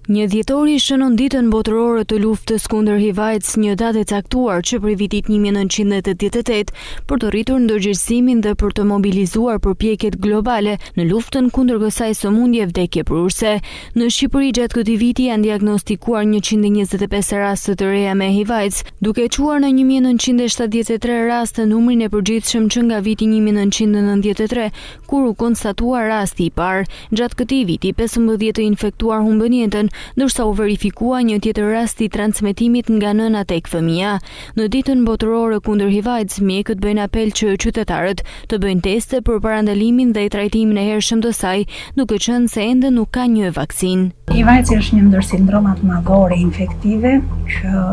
Një dhjetori shënon ditën botërore të luftës kundër HIV-AIDS, një datë e caktuar që prej vitit 1988 për të rritur ndërgjegjësimin dhe për të mobilizuar përpjekjet globale në luftën kundër kësaj sëmundje vdekjeprurse. Në Shqipëri gjatë këtij viti janë diagnostikuar 125 raste të reja me HIV-AIDS, duke quar në 1973 raste numrin e përgjithshëm që nga viti 1993, kur u konstatua rasti i parë. Gjatë këtij viti 15 të infektuar humbën jetën, ndërsa u verifikua një tjetër rast i transmetimit nga nëna tek fëmia. Në ditën botërore kundër HIV-AIDS, mjekët bëjnë apel që qytetarët të bëjnë teste për parandalimin dhe trajtimin e hershëm të saj, duke qenë se ende nuk ka një vaksinë. HIV-AIDS është një ndër sindromat madhore infektive që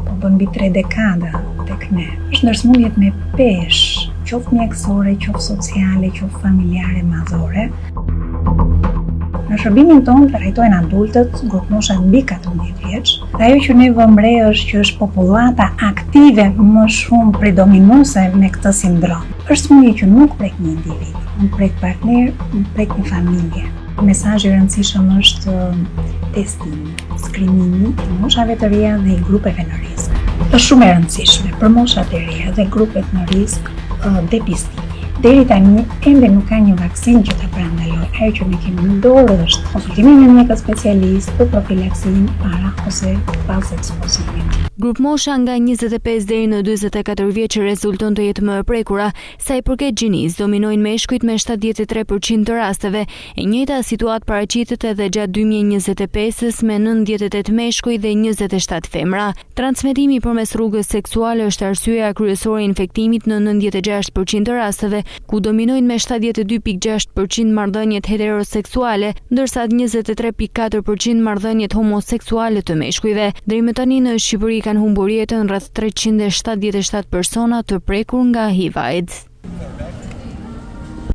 po bën mbi 3 dekada tek ne. Është ndër sëmundjet me peshë, qoftë mjekësore, qoftë sociale, qoftë familjare madhore. Në shërbimin tonë trajtojnë adultët, grup mosha mbi 14 vjeç. Dhe ajo që ne vëmë re është që është popullata aktive më shumë predominuese me këtë sindrom. Është sëmundje që nuk prek një individ, nuk prek partner, nuk prek një familje. Mesazhi i rëndësishëm është testimi, skrinimi i moshave të reja dhe i grupeve në risk. Është shumë e rëndësishme për moshat e reja dhe grupet në risk depistimi. Deri tani ende nuk ka një vaksinë që ta parandalojë. Ajo që ne kemi në dorë është konsultimi me mjekët specialist për profilaksinë para ose pas ekspozimit. Grup mosha nga 25 deri në 44 vjeç rezulton të jetë më e prekura. Sa i përket gjinisë, dominojnë meshkujt me 73% të rasteve. E njëjta situatë paraqitet edhe gjatë 2025-s me 98 meshkuj dhe 27 femra. Transmetimi përmes rrugës seksuale është arsyeja kryesore e infektimit në 96% të rasteve, ku dominojnë me 72.6% marrëdhëniet heteroseksuale, ndërsa 23.4% marrëdhëniet homoseksuale të meshkujve. Deri më tani në Shqipëri kanë humbur jetën rreth 377 persona të prekur nga HIV-AIDS.